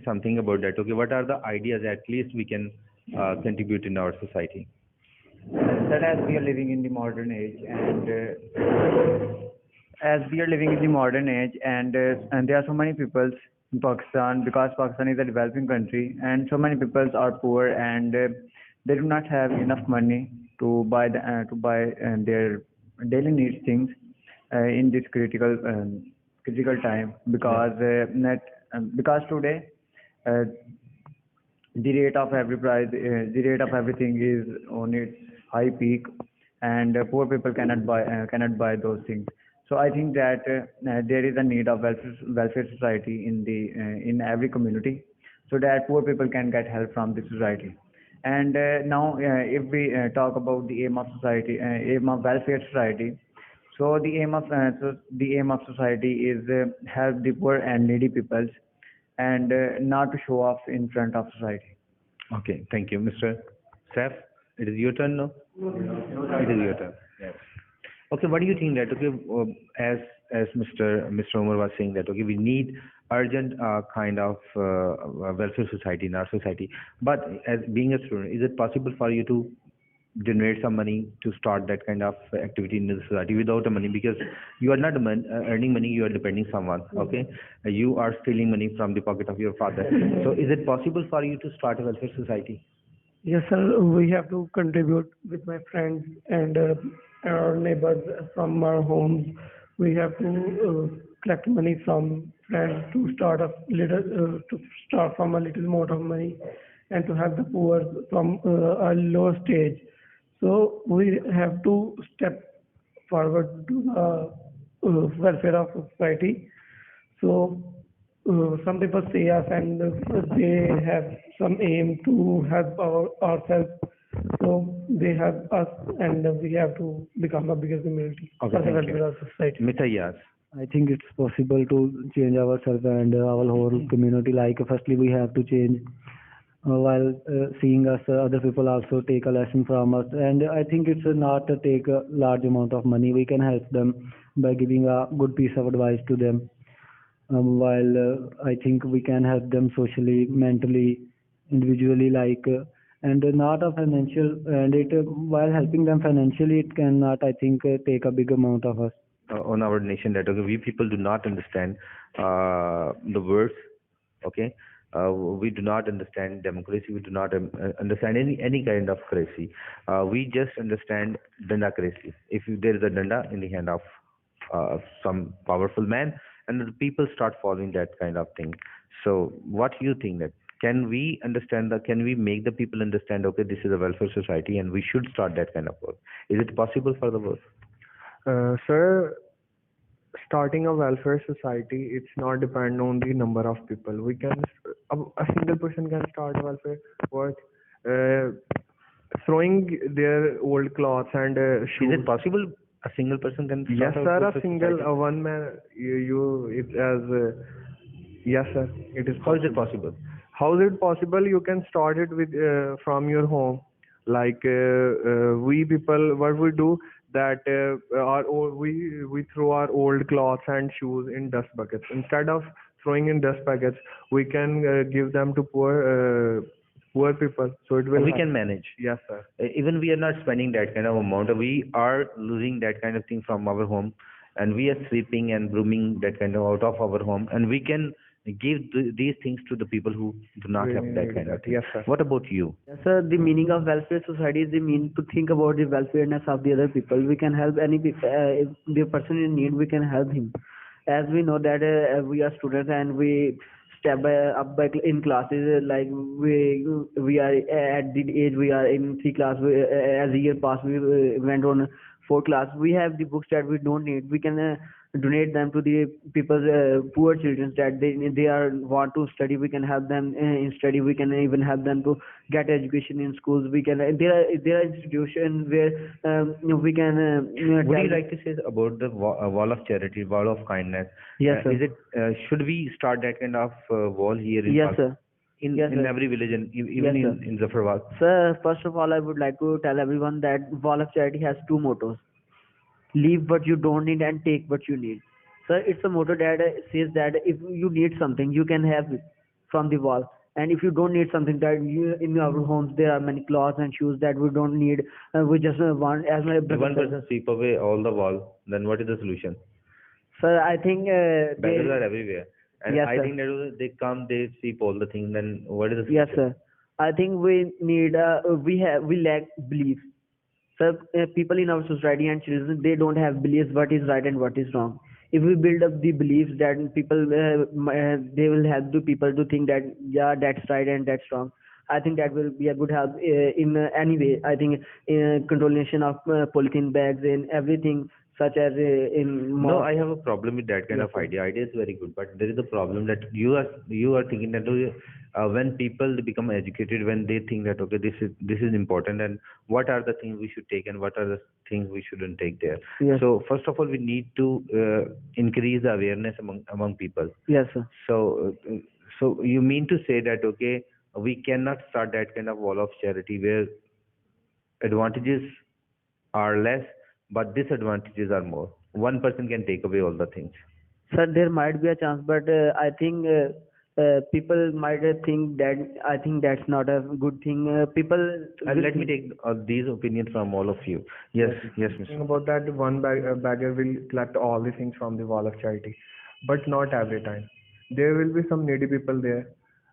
something about that. Okay, what are the ideas at least we can contribute in our society? That as we are living in the modern age, and there are so many people in Pakistan, because Pakistan is a developing country, and so many people are poor, and they do not have enough money to buy their daily needs things in this critical time, because because today uh, the rate of everything is on its high peak, and poor people cannot buy those things. So I think that there is a need of welfare society in every community, so that poor people can get help from the society. And now, if we talk about the aim of welfare society, so the aim of society is help the poor and needy peoples, and not to show off in front of society. Okay, thank you, Mr. Saf. It is your turn now. It is your turn. Yes. Okay, what do you think that okay, as Mr. Umar was saying that okay, we need urgent kind of welfare society in our society. But as being a student, is it possible for you to generate some money to start that kind of activity in the society without the money? Because you are not earning money, you are depending someone. Okay, you are stealing money from the pocket of your father. So is it possible for you to start a welfare society? Yes, sir. We have to contribute with my friends and our neighbors from our homes. We have to collect money from friends to start from a little amount of money, and to have the poor from a lower stage. So we have to step forward to the welfare of society. So some people see us, and they have some aim to help ourselves. So they help us, and we have to become a bigger community Okay, for the thank you. welfare of society. Mitayas. I think it's possible to change ourselves and our whole community. Like, firstly, we have to change while seeing us, other people also take a lesson from us. And I think it's not to take a large amount of money. We can help them by giving a good piece of advice to them. While I think we can help them socially, mentally, individually, and not a financial. And while helping them financially, it cannot, I think, take a big amount of us. On our nation that okay, we people do not understand the words. Okay, we do not understand democracy. We do not understand any kind of crazy. We just understand dandacracy. If there is a danda in the hand of some powerful man, and the people start following that kind of thing. So, what do you think that? Can we understand that? Can we make the people understand? Okay, this is a welfare society, and we should start that kind of work. Is it possible for the work? Sir, starting a welfare society, it's not depend on the number of people. A single person can start a welfare work, uh, throwing their old clothes and Is shoes. it possible a single person can Yes, start a sir. A welfare single, society? one man, it as yes, sir. It is. How is it possible? How is it possible? You can start it with from your home. Like we people, what we do that we throw our old clothes and shoes in dust buckets. Instead of throwing in dust buckets, we can give them to poor people. So it will. We help. can manage. Yes, sir. Even we are not spending that kind of amount. We are losing that kind of thing from our home, and we are sweeping and brooming that kind of out of our home, and we can give these things to the people who do not have Really that need kind of that. thing. Yes, sir. What about you? Yes, sir. The meaning of welfare society is the mean to think about the welfareness of the other people. We can help any if the person in need. We can help him. As we know that we are students and we step up by in classes. Like we are at the age we are in three class. As the year passed, we went on four class. We have the books that we don't need. We can donate them to the people, poor children that they are want to study. We can help them in study. We can even help them to get education in schools. We can there are institutions where we can Would you tell. like to say about the wall of charity, wall of kindness? Yes, sir. Is it should we start that kind of wall here in Yes, sir. in Yes, in sir. every village and even Yes, sir. in Zafarwad? Sir, first of all, I would like to tell everyone that Wall of Charity has two mottos: leave what you don't need and take what you need. Sir, it's a motto that says that if you need something, you can have it from the wall. And if you don't need something that you, in our homes there are many clothes and shoes that we don't need, we just want, as my If brother one said. person sweep away all the wall, then what is the solution? Sir, I think Beggars are they, everywhere. And yes I sir, think that they come, they sweep all the things, then what is the yes solution? sir. I think we need, we lack belief. Sir, people in our society and children, they don't have beliefs what is right and what is wrong. If we build up the beliefs that people, they will help the people to think that yeah, that's right and that's wrong. I think that will be a good help in any way. I think controlation of polythene bags in everything, such as in No, mosque. I have a problem with that kind Yes, of sir. idea. Idea is very good, but there is a problem that you are thinking that when people become educated, when they think that okay, this is important, and what are the things we should take and what are the things we shouldn't take there. Yes, So first of all, we need to increase the awareness among people. yes, sir. So so you mean to say that okay, we cannot start that kind of wall of charity where advantages are less, but disadvantages are more. One person can take away all the things. Sir, there might be a chance, but I think people might think that, I think that's not a good thing. People will Let me think, take these opinions from all of you. Yes, yes, Thing Mr. about that, one bagger will collect all the things from the wall of charity, but not every time. There will be some needy people there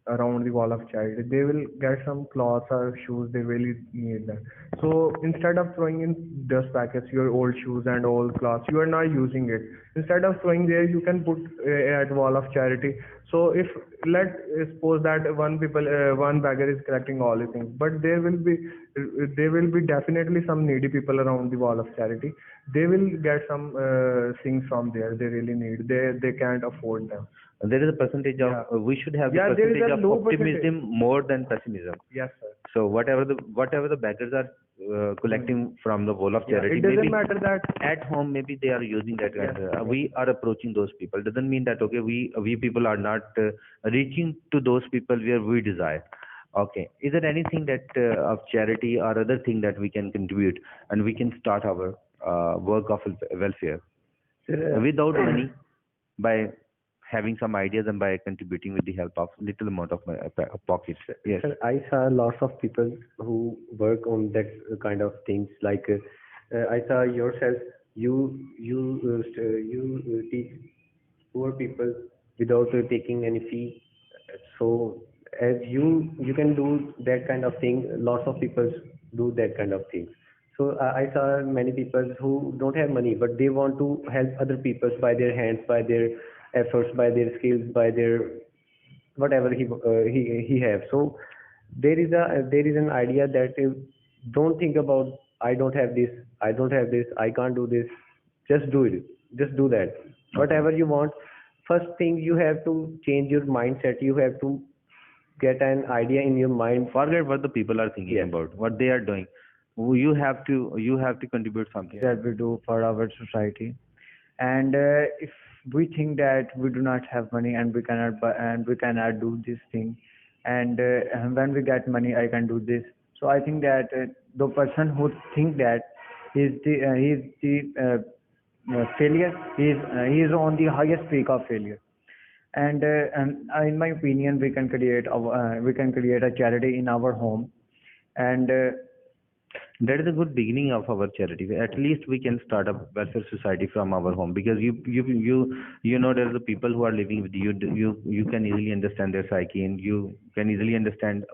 around the wall of charity. They will get some clothes or shoes. They really need that. So instead of throwing in dust packets, your old shoes and old clothes, you are not using it. Instead of throwing there, you can put at wall of charity. So if let suppose that one beggar is collecting all the things, but there will be definitely some needy people around the wall of charity. They will get some things from there they really need. They can't afford them. There is a percentage of, Yeah. we should have the Yeah, there is percentage a of low optimism more than pessimism. Yes, sir. So whatever the beggars are collecting from the wall of Yeah, charity, it doesn't maybe matter that. at home maybe they are using that kind Yes, we are approaching those people. Doesn't mean that okay, we people are not reaching to those people where we desire. Okay, is there anything that of charity or other thing that we can contribute and we can start our work of welfare without money, by having some ideas and by contributing with the help of little amount of my pockets? Yes. Sir, I saw lots of people who work on that kind of things. Like I saw yourself, you teach poor people without taking any fee. So as you can do that kind of thing. Lots of people do that kind of things. So I saw many people who don't have money, but they want to help other people by their hands, by their efforts, by their skills, by their whatever he have. So there is an idea that don't think about I don't have this, I don't have this, I can't do this. Just do it. Just do that. Whatever you want. First thing, you have to change your mindset. You have to get an idea in your mind. Forget what the people are thinking Yes. about, what they are doing. You have to contribute something. that we do for our society. And if we think that we do not have money and we cannot buy, and we cannot do this thing, and when we get money I can do this. So I think that the person who think that he is the failure, he is on the highest peak of failure. And in my opinion we can create a charity in our home. And That is a good beginning of our charity. At least we can start a welfare society from our home, because you know there are the people who are living with you. You can easily understand their psyche, and you can easily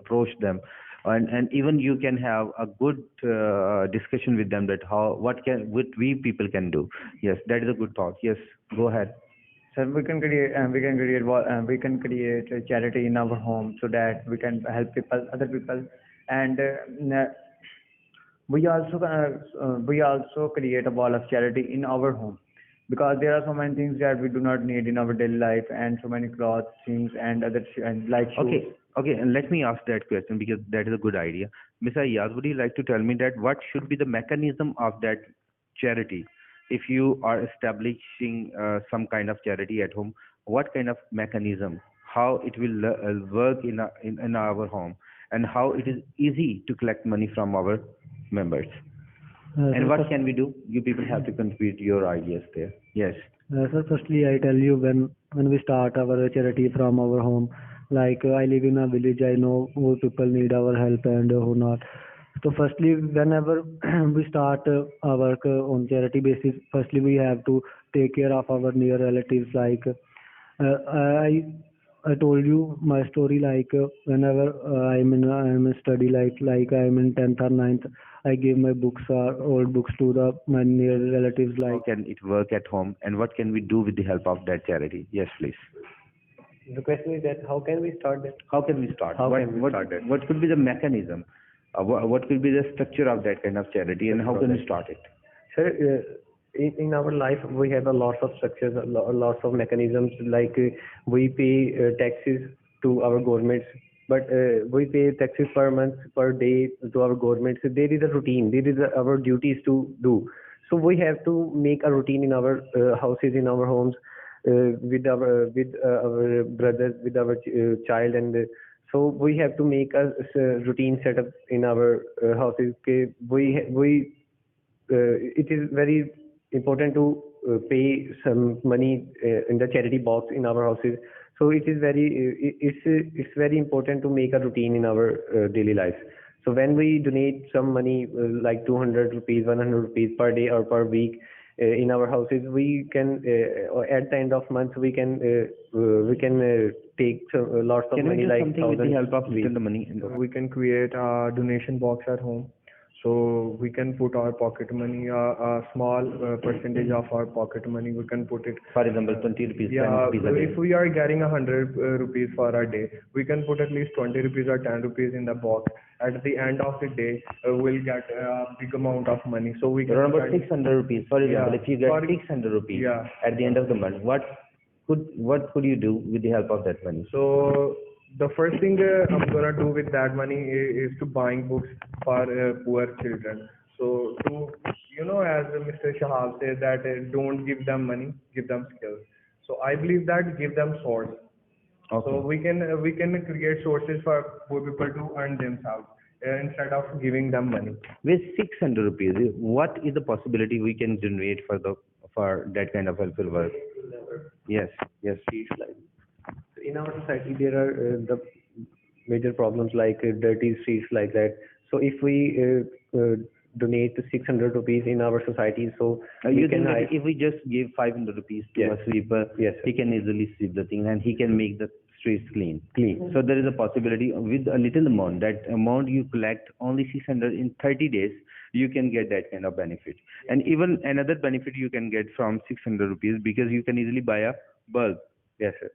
approach them, and even you can have a good discussion with them that what we people can do. Yes, that is a good thought. Yes, go ahead. so we can create a charity in our home so that we can help other people. And we also create a wall of charity in our home, because there are so many things that we do not need in our daily life, and so many clothes, things, and and like shoes. Okay, okay, and let me ask that question because that is a good idea. Ms. Ayaz, would you like to tell me that what should be the mechanism of that charity? If you are establishing some kind of charity at home, what kind of mechanism, how it will work in our home, and how it is easy to collect money from our members? And what can we do? You people have to contribute your ideas there. Yes. Sir, firstly, I tell you, when we start our charity from our home, Like I live in a village, I know who people need our help and who not. So firstly, whenever we start our work on charity basis, firstly we have to take care of our near relatives. Like I told you my story. Like whenever I'm in study, like I'm in 10th or ninth, I give my books or old books to the my near relatives. How Like can it work at home, and what can we do with the help of that charity? Yes, please. The question is that how can we start that? How can we start? How What can we what start that? what could be the mechanism? What could be the structure of that kind of charity, and how can we start it? Sir, in our life we have a lot of structures, lots of mechanisms. Like we pay taxes to our governments, but we pay taxes per month, per day to our governments. So there is a routine. There is our duties to do. So we have to make a routine in our houses, in our homes, with our brothers, with our child, and so we have to make a routine set up in our houses. Okay, it is very important to pay some money in the charity box in our houses. So it is very it's very important to make a routine in our daily life. So when we donate some money, like 200 rupees, 100 rupees per day or per week in our houses, we can or at the end of month we can take lots of Can we money, do like something with the 1,000 help of week. little the money? We can create a donation box at home. So we can put our pocket money, a small percentage of our pocket money. We can put it. For example, 20 rupees, 10 Yeah, rupees a day. if we are getting 100 rupees for a day, we can put at least 20 rupees or 10 rupees in the box. At the end of the day, we'll get a big amount of money. So we can Around about start. 600 rupees. For example, Yeah, if you get for- 600 rupees yeah. at the end of the month, what could you do with the help of that money? So the first thing I'm gonna do with that money is to buying books for poor children. So to as Mr. Shahab said that don't give them money, give them skills. So I believe that give them source. So Okay. we can create sources for poor people to earn themselves instead of giving them money. With 600 rupees, what is the possibility we can generate for that kind of helpful work? Yes, yes. Streets like in our society there are the major problems like dirty streets like that. So if we donate 600 rupees in our society, so we You can think that hire. if we just give 500 rupees to Yes. a sweeper, Yes, sir. he can easily sweep the thing and he can make the streets clean. Clean. So there is a possibility with a little amount, that amount you collect only 600 in 30 days, you can get that kind of benefit. And even another benefit you can get from 600 rupees, because you can easily buy a bulb. Yes, sir.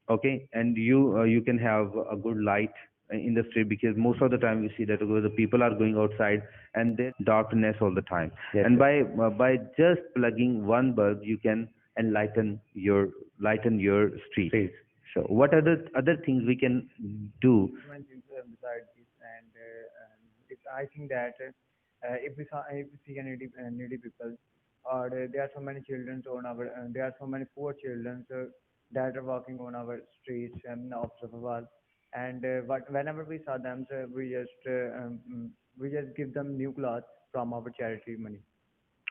Okay, and you can have a good light in the street, because most of the time we see that the people are going outside and there's darkness all the time. Yes, And sir. by just plugging one bulb, you can lighten your street. Streets. So what other things we can do? Mentioned besides this, and I think that if we see any needy people, or there are so many children on our there are so many poor children that are walking on our streets and observable, and whenever we saw them, so we just give them new clothes from our charity money.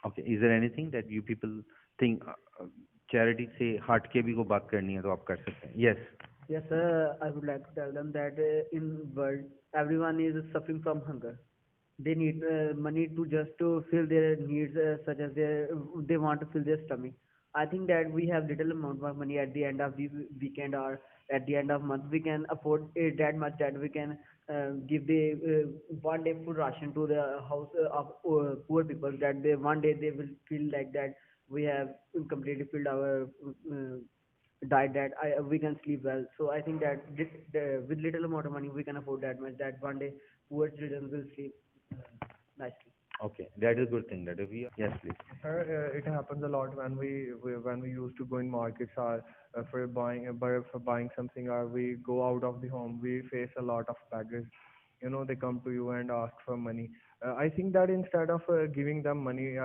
Okay, is there anything that you people think charity से हट के भी को बात करनी है तो आप कर सकते हैं? Yes. Yes, sir. I would like to tell them that in world everyone is suffering from hunger. They need money to just to fill their needs, such as they want to fill their stomach. I think that we have little amount of money at the end of the weekend or at the end of month. We can afford it that much that we can give the one day food ration to the house of poor people. That they one day they will feel like that we have completely filled our diet, that we can sleep well. So I think that with little amount of money we can afford that much, that one day poor children will sleep nicely. Okay, that is a good thing that if we. Yes, please. Sir, it happens a lot when we used to go in markets or for buying something, or we go out of the home. We face a lot of beggars. They come to you and ask for money. I think that instead of giving them money,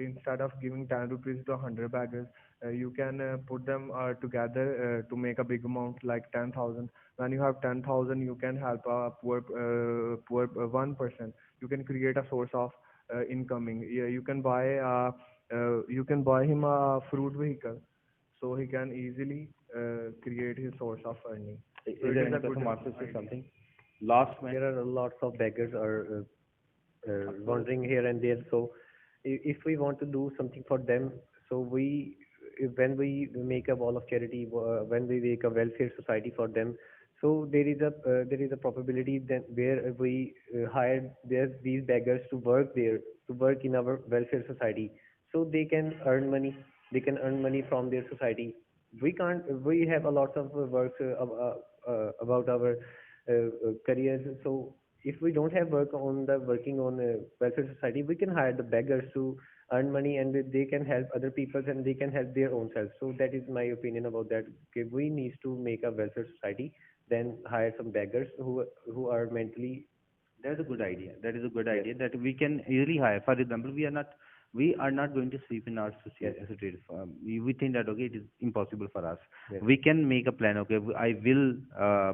instead of giving 10 rupees to 100 beggars, you can put them together to make a big amount, like 10,000. When you have 10,000, you can help a poor one person. You can create a source of incoming. Yeah, you can buy him a fruit vehicle, so he can easily create his source of earning. Is So it there is any a good person wants to say something? Last man. There are lots of beggars are wandering here and there. So if we want to do something for them, so when we make a wall of charity, when we make a welfare society for them, so there is a probability that where we hire these beggars to work there, to work in our welfare society, so they can earn money. They can earn money from their society. We can't. We have a lot of work about our careers. So if we don't have working on welfare society, we can hire the beggars to earn money, and they can help other people and they can help their own selves. So that is my opinion about that. Okay, we need to make a welfare society, then hire some beggars who are mentally. That's a good idea. That is a good idea that we can easily hire. For example, we are not going to sweep in our society. We think that okay, it is impossible for us. Yes. We can make a plan. Okay, I will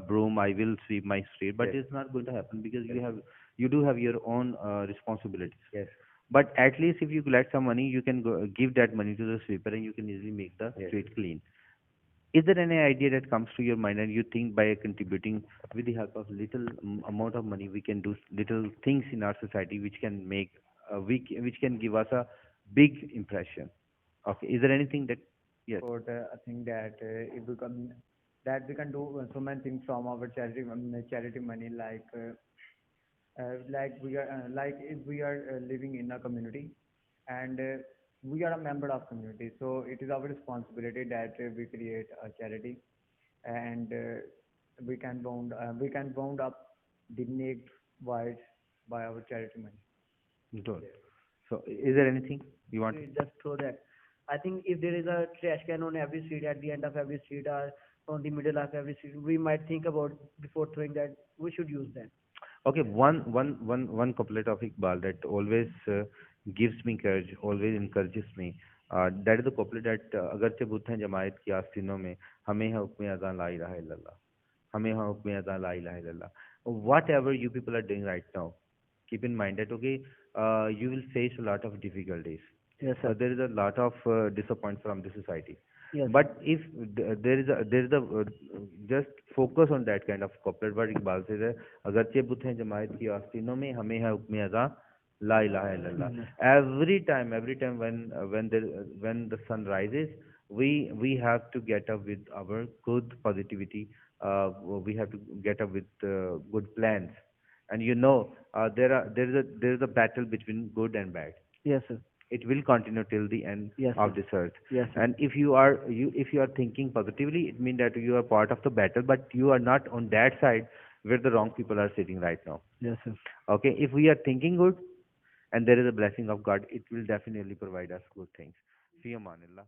broom, I will sweep my street, but Yes. it's not going to happen because you do have your own responsibilities. Yes. But at least if you collect some money, you can give that money to the sweeper, and you can easily make the Yes. street clean. Is there any idea that comes to your mind and you think by contributing with the help of little amount of money we can do little things in our society which can make which can give us a big impression? Okay, is there anything that yes? But I think that if we can that we can do so many things from our charity money, like we are like if we are living in a community, and we are a member of community, so it is our responsibility that we create a charity, and we can bound up the naked voids by our charity money. Good. So is there anything you want? We just throw that. I think if there is a trash can on every street, at the end of every street, or on the middle of every street, we might think about before throwing that we should use that. Okay, one couplet of Iqbal that always gives me courage, always encourages me. That is the couplet that अगरचे बुत हैं जमायत की आस्तीनों में हमें है हुक्म अज़ां ला इलाहा इल्लल्लाह हमें है हुक्म अज़ां ला इलाहा इल्लल्लाह. Whatever you people are doing right now, keep in mind that okay, you will face a lot of difficulties. Yes, sir. There is a lot of disappointment from the society. Yes. But if there is a just focus on that kind of couplet what Iqbal says है अगरचे बुत हैं जमायत की आस्तीनों में हमें है हुक्म अज़ां ला इलाहा इल्लल्लाह. Every time when the sun rises, we have to get up with our good positivity. We have to get up with good plans, and there is a battle between good and bad. Yes, sir. It will continue till the end Yes, of sir. this earth. Yes, sir. And if you are thinking positively, it means that you are part of the battle, but you are not on that side where the wrong people are sitting right now. Yes, sir. Okay, if we are thinking good and there is a blessing of God, it will definitely provide us good things. Fi amanillah.